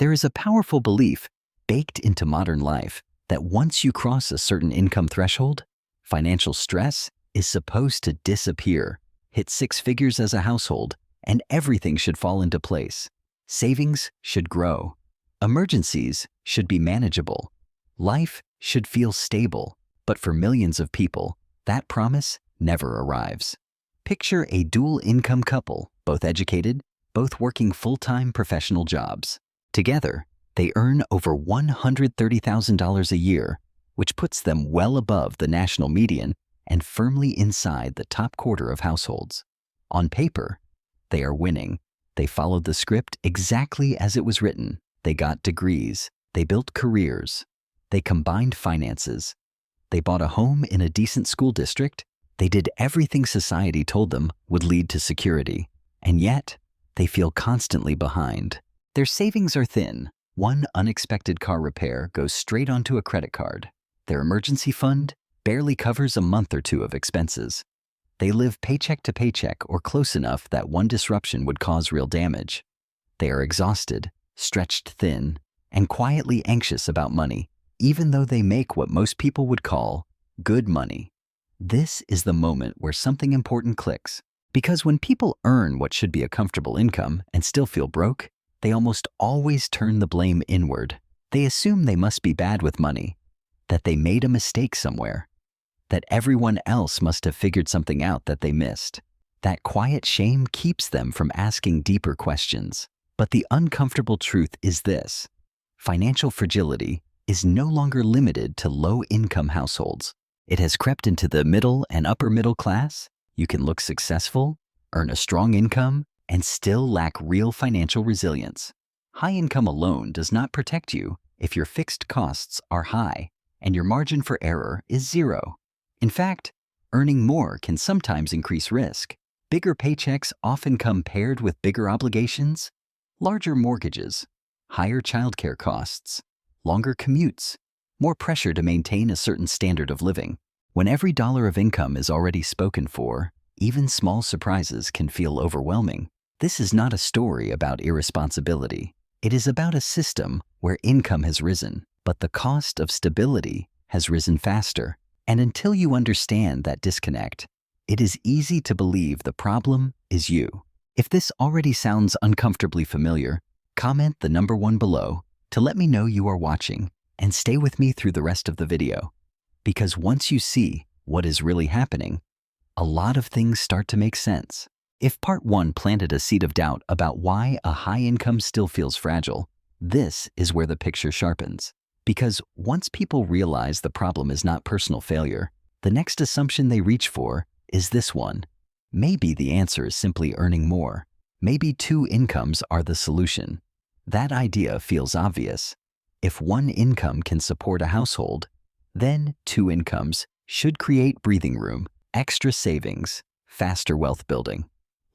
There is a powerful belief baked into modern life that once you cross a certain income threshold, financial stress is supposed to disappear. Hit 6 figures as a household, and everything should fall into place. Savings should grow. Emergencies should be manageable. Life should feel stable. But for millions of people, that promise never arrives. Picture a dual-income couple, both educated, both working full-time professional jobs. Together, they earn over $130,000 a year, which puts them well above the national median and firmly inside the top quarter of households. On paper, they are winning. They followed the script exactly as it was written. They got degrees. They built careers. They combined finances. They bought a home in a decent school district. They did everything society told them would lead to security. And yet, they feel constantly behind. Their savings are thin. One unexpected car repair goes straight onto a credit card. Their emergency fund barely covers a month or two of expenses. They live paycheck to paycheck or close enough that one disruption would cause real damage. They are exhausted, stretched thin, and quietly anxious about money, even though they make what most people would call good money. This is the moment where something important clicks. Because when people earn what should be a comfortable income and still feel broke, they almost always turn the blame inward. They assume they must be bad with money, that they made a mistake somewhere, that everyone else must have figured something out that they missed. That quiet shame keeps them from asking deeper questions. But the uncomfortable truth is this: financial fragility is no longer limited to low-income households. It has crept into the middle and upper middle class. You can look successful, earn a strong income, and still lack real financial resilience. High income alone does not protect you if your fixed costs are high and your margin for error is zero. In fact, earning more can sometimes increase risk. Bigger paychecks often come paired with bigger obligations, larger mortgages, higher childcare costs, longer commutes, more pressure to maintain a certain standard of living. When every dollar of income is already spoken for, even small surprises can feel overwhelming. This is not a story about irresponsibility. It is about a system where income has risen, but the cost of stability has risen faster. And until you understand that disconnect, it is easy to believe the problem is you. If this already sounds uncomfortably familiar, comment the number 1 below to let me know you are watching, and stay with me through the rest of the video. Because once you see what is really happening, a lot of things start to make sense. If part 1 planted a seed of doubt about why a high income still feels fragile, this is where the picture sharpens. Because once people realize the problem is not personal failure, the next assumption they reach for is this one: maybe the answer is simply earning more. Maybe 2 incomes are the solution. That idea feels obvious. If 1 income can support a household, then 2 incomes should create breathing room, extra savings, faster wealth building,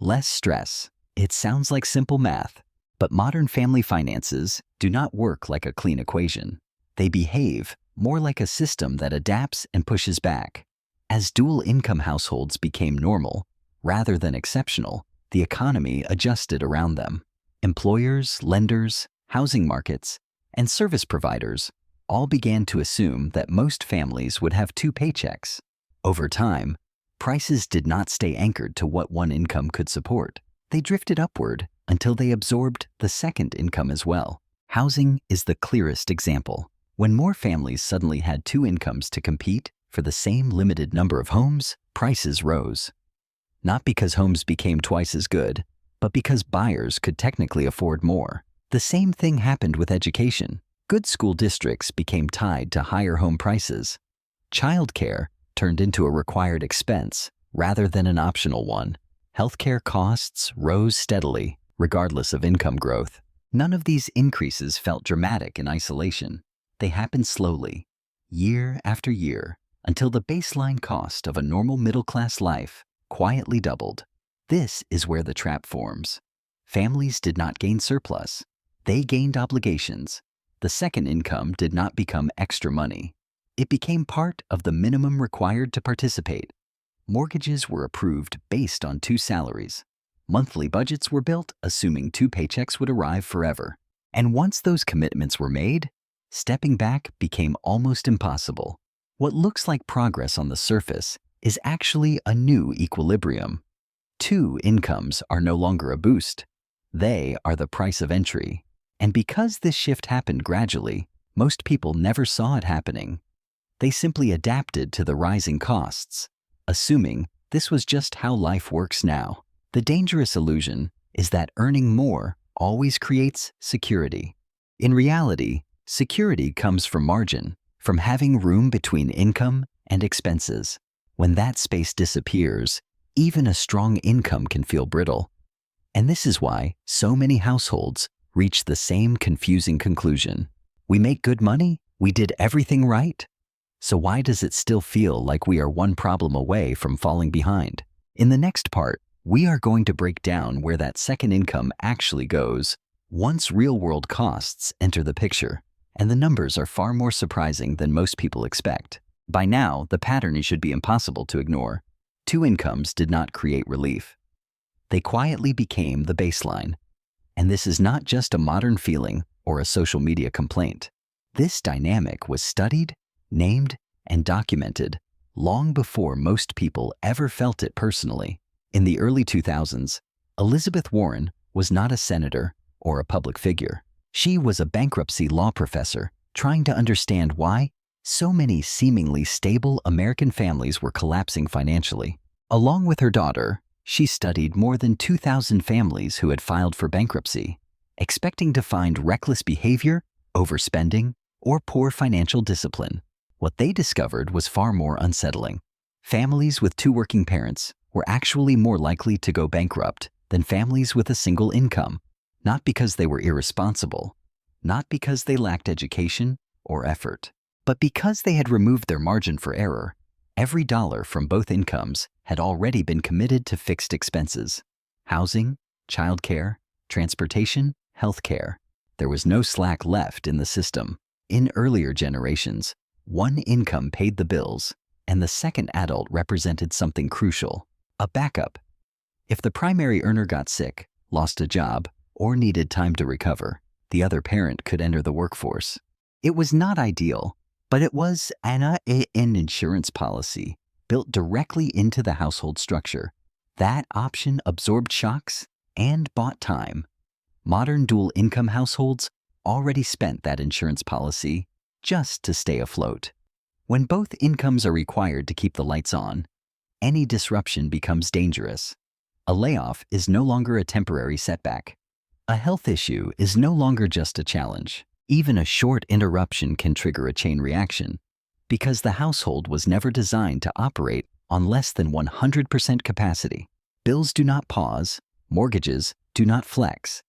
less stress. It sounds like simple math, but modern family finances do not work like a clean equation. They behave more like a system that adapts and pushes back. As dual-income households became normal, rather than exceptional, the economy adjusted around them. Employers, lenders, housing markets, and service providers all began to assume that most families would have 2 paychecks. Over time, prices did not stay anchored to what 1 income could support. They drifted upward until they absorbed the second income as well. Housing is the clearest example. When more families suddenly had 2 incomes to compete for the same limited number of homes, prices rose. Not because homes became twice as good, but because buyers could technically afford more. The same thing happened with education. Good school districts became tied to higher home prices. Childcare turned into a required expense rather than an optional one. Healthcare costs rose steadily, regardless of income growth. None of these increases felt dramatic in isolation. They happened slowly, year after year, until the baseline cost of a normal middle-class life quietly doubled. This is where the trap forms. Families did not gain surplus. They gained obligations. The second income did not become extra money. It became part of the minimum required to participate. Mortgages were approved based on 2 salaries. Monthly budgets were built assuming 2 paychecks would arrive forever. And once those commitments were made, stepping back became almost impossible. What looks like progress on the surface is actually a new equilibrium. Two incomes are no longer a boost. They are the price of entry. And because this shift happened gradually, most people never saw it happening. They simply adapted to the rising costs, assuming this was just how life works now. The dangerous illusion is that earning more always creates security. In reality, security comes from margin, from having room between income and expenses. When that space disappears, even a strong income can feel brittle. And this is why so many households reach the same confusing conclusion. We make good money, we did everything right. So why does it still feel like we are one problem away from falling behind? In the next part, we are going to break down where that second income actually goes once real-world costs enter the picture, and the numbers are far more surprising than most people expect. By now, the pattern should be impossible to ignore. Two incomes did not create relief. They quietly became the baseline. And this is not just a modern feeling or a social media complaint. This dynamic was studied, named, and documented long before most people ever felt it personally. In the early 2000s, Elizabeth Warren was not a senator or a public figure. She was a bankruptcy law professor trying to understand why so many seemingly stable American families were collapsing financially. Along with her daughter, she studied more than 2,000 families who had filed for bankruptcy, expecting to find reckless behavior, overspending, or poor financial discipline. What they discovered was far more unsettling. Families with two working parents were actually more likely to go bankrupt than families with a single income, not because they were irresponsible, not because they lacked education or effort, but because they had removed their margin for error. Every dollar from both incomes had already been committed to fixed expenses: housing, childcare, transportation, healthcare. There was no slack left in the system. In earlier generations, one income paid the bills, and the second adult represented something crucial: a backup. If the primary earner got sick, lost a job, or needed time to recover, the other parent could enter the workforce. It was not ideal, but it was an insurance policy built directly into the household structure. That option absorbed shocks and bought time. Modern dual-income households already spent that insurance policy just to stay afloat. When both incomes are required to keep the lights on, any disruption becomes dangerous. A layoff is no longer a temporary setback. A health issue is no longer just a challenge. Even a short interruption can trigger a chain reaction, because the household was never designed to operate on less than 100% capacity. Bills do not pause, mortgages do not flex,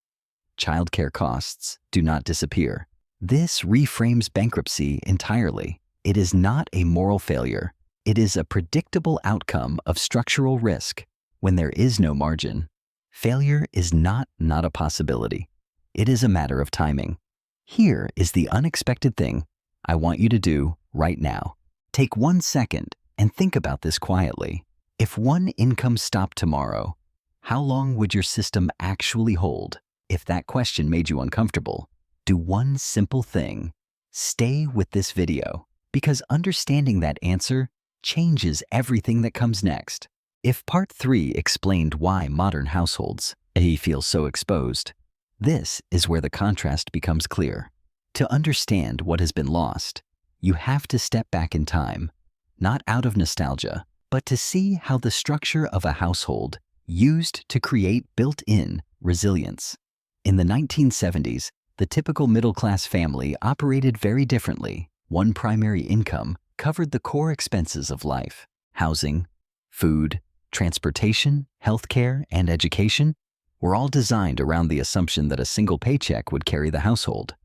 childcare costs do not disappear. This reframes bankruptcy entirely. It is not a moral failure. It is a predictable outcome of structural risk. When there is no margin, failure is not a possibility. It is a matter of timing. Here is the unexpected thing I want you to do right now. Take 1 second and think about this quietly. If one income stopped tomorrow, how long would your system actually hold? If that question made you uncomfortable, do one simple thing. Stay with this video, because understanding that answer changes everything that comes next. If part 3 explained why modern households feel so exposed, this is where the contrast becomes clear. To understand what has been lost, you have to step back in time, not out of nostalgia, but to see how the structure of a household used to create built-in resilience. In the 1970s, the typical middle-class family operated very differently. One primary income covered the core expenses of life: housing, food, transportation, healthcare, and education were all designed around the assumption that a single paycheck would carry the household.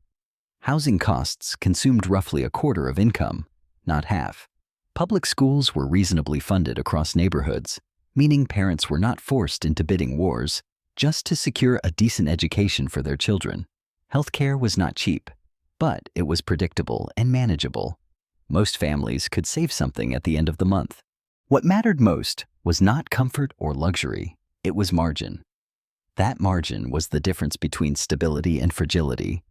Housing costs consumed roughly a quarter of income, not half. Public schools were reasonably funded across neighborhoods, meaning parents were not forced into bidding wars just to secure a decent education for their children. Healthcare was not cheap, but it was predictable and manageable. Most families could save something at the end of the month. What mattered most was not comfort or luxury, it was margin. That margin was the difference between stability and fragility,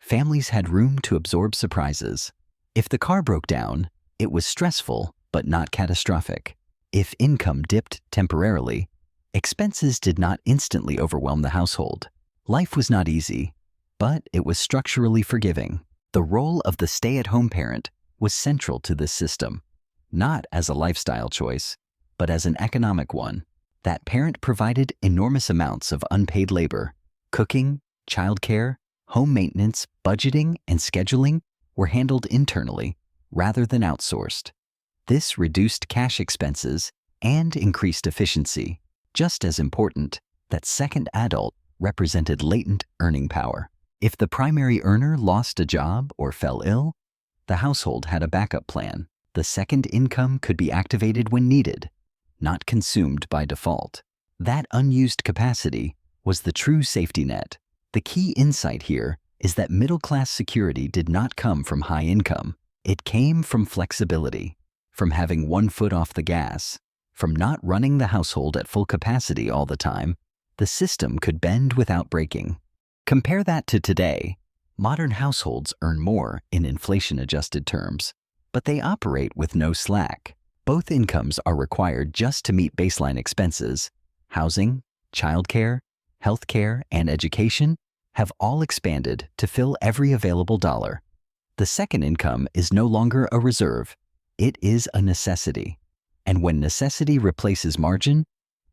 Families had room to absorb surprises. If the car broke down, it was stressful but not catastrophic. If income dipped temporarily, expenses did not instantly overwhelm the household. Life was not easy, but it was structurally forgiving. The role of the stay-at-home parent was central to this system, not as a lifestyle choice, but as an economic one. That parent provided enormous amounts of unpaid labor. Cooking, childcare, home maintenance, budgeting, and scheduling were handled internally rather than outsourced. This reduced cash expenses and increased efficiency. Just as important, that second adult represented latent earning power. If the primary earner lost a job or fell ill, the household had a backup plan. The second income could be activated when needed, not consumed by default. That unused capacity was the true safety net. The key insight here is that middle-class security did not come from high income. It came from flexibility, from having one foot off the gas, from not running the household at full capacity all the time. The system could bend without breaking. Compare that to today. Modern households earn more in inflation-adjusted terms, but they operate with no slack. Both incomes are required just to meet baseline expenses. Housing, childcare, healthcare, and education have all expanded to fill every available dollar. The second income is no longer a reserve. It is a necessity. And when necessity replaces margin,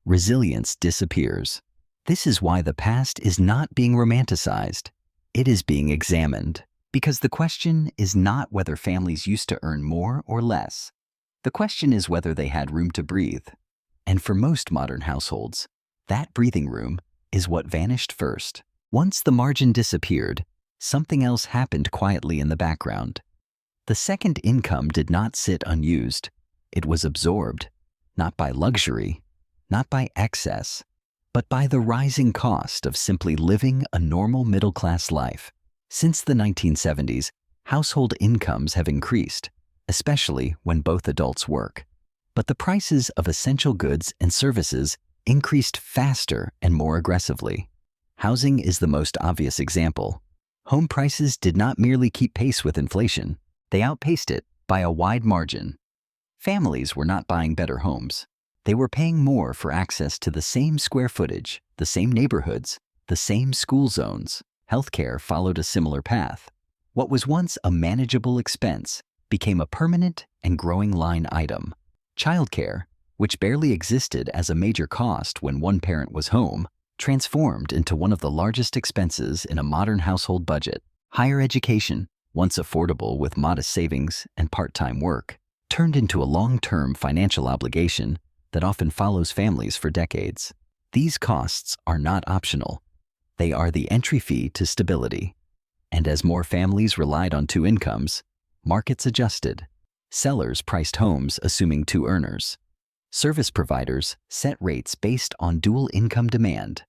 resilience disappears. This is why the past is not being romanticized. It is being examined. Because the question is not whether families used to earn more or less. The question is whether they had room to breathe. And for most modern households, that breathing room is what vanished first. Once the margin disappeared, something else happened quietly in the background. The second income did not sit unused. It was absorbed, not by luxury, not by excess, but by the rising cost of simply living a normal middle-class life. Since the 1970s, household incomes have increased, especially when both adults work. But the prices of essential goods and services increased faster and more aggressively. Housing is the most obvious example. Home prices did not merely keep pace with inflation, they outpaced it by a wide margin. Families were not buying better homes. They were paying more for access to the same square footage, the same neighborhoods, the same school zones. Healthcare followed a similar path. What was once a manageable expense became a permanent and growing line item. Childcare, which barely existed as a major cost when one parent was home, transformed into one of the largest expenses in a modern household budget. Higher education, once affordable with modest savings and part-time work, turned into a long-term financial obligation that often follows families for decades. These costs are not optional. They are the entry fee to stability. And as more families relied on two incomes, markets adjusted. Sellers priced homes assuming two earners. Service providers set rates based on dual income demand.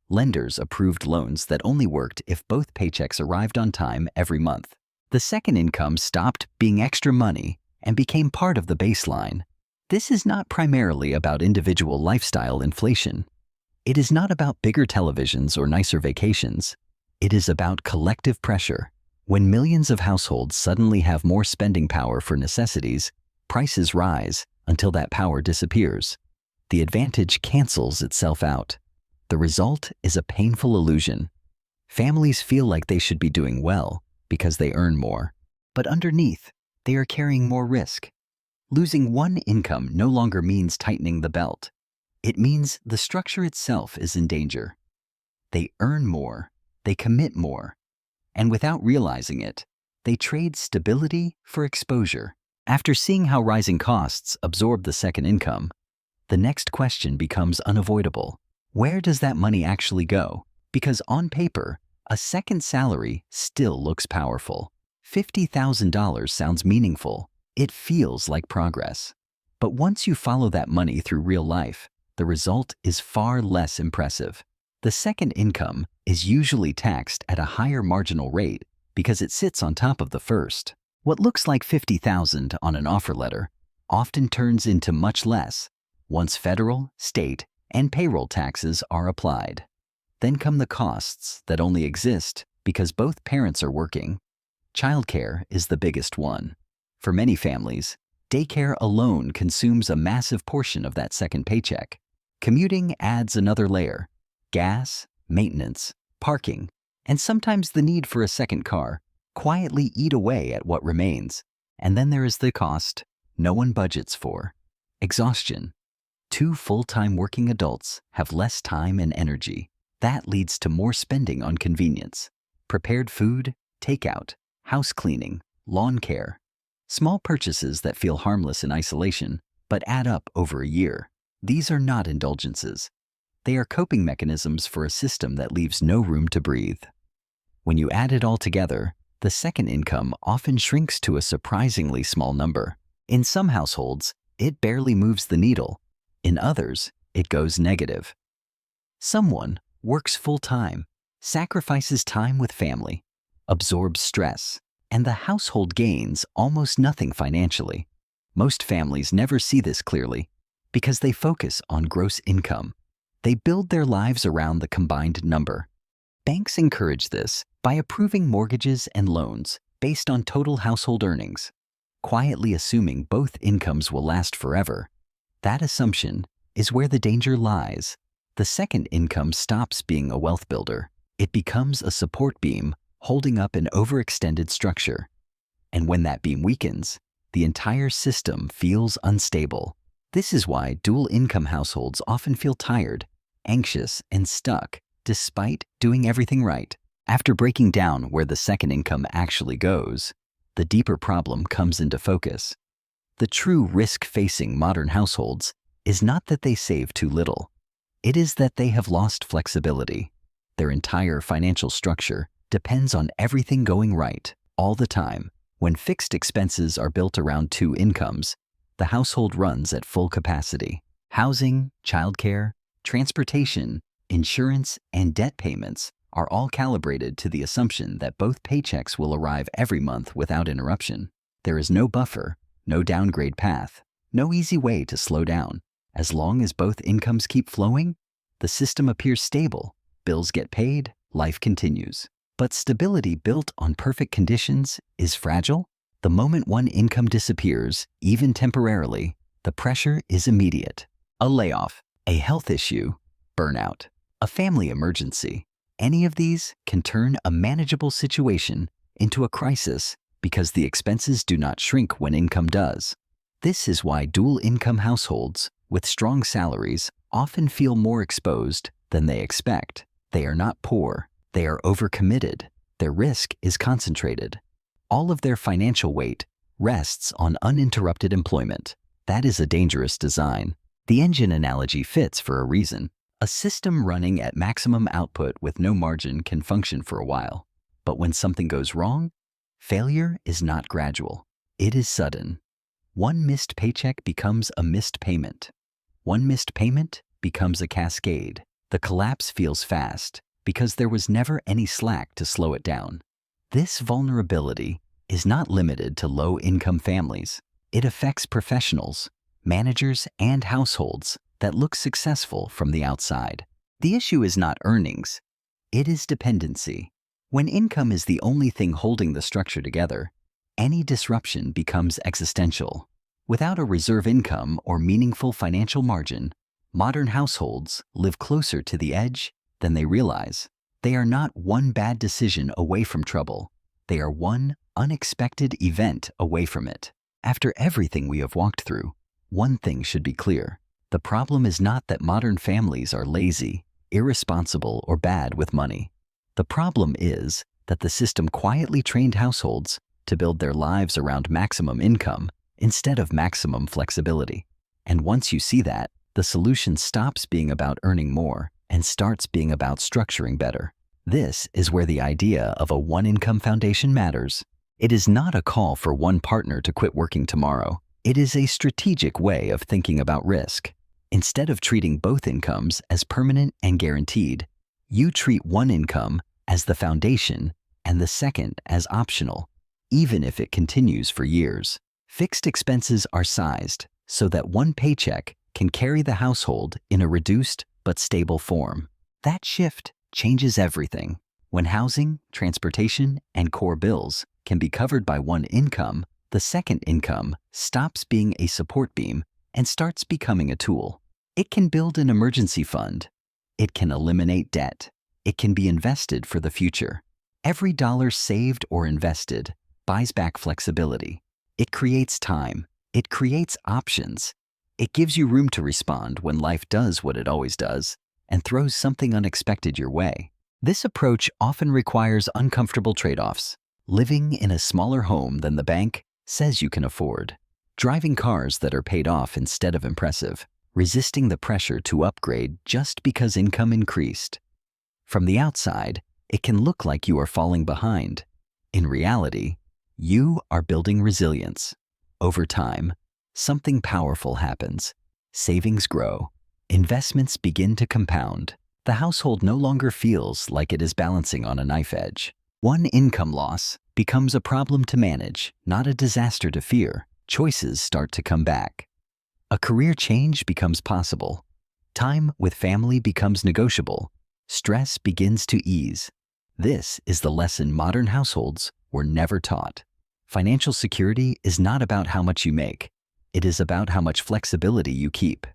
Lenders approved loans that only worked if both paychecks arrived on time every month. The second income stopped being extra money and became part of the baseline. This is not primarily about individual lifestyle inflation. It is not about bigger televisions or nicer vacations. It is about collective pressure. When millions of households suddenly have more spending power for necessities, prices rise until that power disappears. The advantage cancels itself out. The result is a painful illusion. Families feel like they should be doing well because they earn more, but underneath, they are carrying more risk. Losing one income no longer means tightening the belt. It means the structure itself is in danger. They earn more, they commit more, and without realizing it, they trade stability for exposure. After seeing how rising costs absorb the second income, the next question becomes unavoidable. Where does that money actually go? Because on paper, a second salary still looks powerful. $50,000 sounds meaningful. It feels like progress. But once you follow that money through real life, the result is far less impressive. The second income is usually taxed at a higher marginal rate because it sits on top of the first. What looks like $50,000 on an offer letter often turns into much less once federal, state, and payroll taxes are applied. Then come the costs that only exist because both parents are working. Childcare is the biggest one. For many families, daycare alone consumes a massive portion of that second paycheck. Commuting adds another layer. Gas, maintenance, parking, and sometimes the need for a second car quietly eat away at what remains. And then there is the cost no one budgets for: exhaustion. 2 full-time working adults have less time and energy. That leads to more spending on convenience. Prepared food, takeout, house cleaning, lawn care. Small purchases that feel harmless in isolation, but add up over a year. These are not indulgences. They are coping mechanisms for a system that leaves no room to breathe. When you add it all together, the second income often shrinks to a surprisingly small number. In some households, it barely moves the needle. In others, it goes negative. Someone works full-time, sacrifices time with family, absorbs stress, and the household gains almost nothing financially. Most families never see this clearly because they focus on gross income. They build their lives around the combined number. Banks encourage this by approving mortgages and loans based on total household earnings, quietly assuming both incomes will last forever. That assumption is where the danger lies. The second income stops being a wealth builder. It becomes a support beam holding up an overextended structure. And when that beam weakens, the entire system feels unstable. This is why dual-income households often feel tired, anxious, and stuck, despite doing everything right. After breaking down where the second income actually goes, the deeper problem comes into focus. The true risk facing modern households is not that they save too little. It is that they have lost flexibility. Their entire financial structure depends on everything going right all the time. When fixed expenses are built around 2 incomes, the household runs at full capacity. Housing, childcare, transportation, insurance, and debt payments are all calibrated to the assumption that both paychecks will arrive every month without interruption. There is no buffer, no downgrade path, no easy way to slow down. As long as both incomes keep flowing, the system appears stable, bills get paid, life continues. But stability built on perfect conditions is fragile. The moment one income disappears, even temporarily, the pressure is immediate. A layoff, a health issue, burnout, a family emergency. Any of these can turn a manageable situation into a crisis because the expenses do not shrink when income does. This is why dual-income households with strong salaries often feel more exposed than they expect. They are not poor. They are overcommitted. Their risk is concentrated. All of their financial weight rests on uninterrupted employment. That is a dangerous design. The engine analogy fits for a reason. A system running at maximum output with no margin can function for a while. But when something goes wrong, failure is not gradual. It is sudden. One missed paycheck becomes a missed payment. One missed payment becomes a cascade. The collapse feels fast because there was never any slack to slow it down. This vulnerability is not limited to low-income families. It affects professionals, managers, and households that look successful from the outside. The issue is not earnings. It is dependency. When income is the only thing holding the structure together, any disruption becomes existential. Without a reserve income or meaningful financial margin, modern households live closer to the edge than they realize. They are not one bad decision away from trouble. They are one unexpected event away from it. After everything we have walked through, one thing should be clear. The problem is not that modern families are lazy, irresponsible, or bad with money. The problem is that the system quietly trained households to build their lives around maximum income instead of maximum flexibility. And once you see that, the solution stops being about earning more and starts being about structuring better. This is where the idea of a one-income foundation matters. It is not a call for one partner to quit working tomorrow. It is a strategic way of thinking about risk. Instead of treating both incomes as permanent and guaranteed, you treat one income as the foundation and the second as optional, even if it continues for years. Fixed expenses are sized so that one paycheck can carry the household in a reduced but stable form. That shift changes everything. When housing, transportation, and core bills can be covered by one income, the second income stops being a support beam and starts becoming a tool. It can build an emergency fund. It can eliminate debt. It can be invested for the future. Every dollar saved or invested buys back flexibility. It creates time. It creates options. It gives you room to respond when life does what it always does and throws something unexpected your way. This approach often requires uncomfortable trade-offs. Living in a smaller home than the bank says you can afford. Driving cars that are paid off instead of impressive. Resisting the pressure to upgrade just because income increased. From the outside, it can look like you are falling behind. In reality, you are building resilience. Over time, something powerful happens. Savings grow. Investments begin to compound. The household no longer feels like it is balancing on a knife edge. One income loss becomes a problem to manage, not a disaster to fear. Choices start to come back. A career change becomes possible. Time with family becomes negotiable. Stress begins to ease. This is the lesson modern households were never taught. Financial security is not about how much you make. It is about how much flexibility you keep.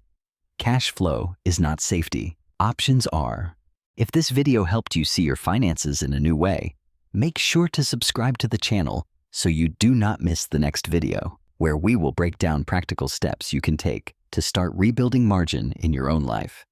Cash flow is not safety. Options are. If this video helped you see your finances in a new way, make sure to subscribe to the channel so you do not miss the next video, where we will break down practical steps you can take to start rebuilding margin in your own life.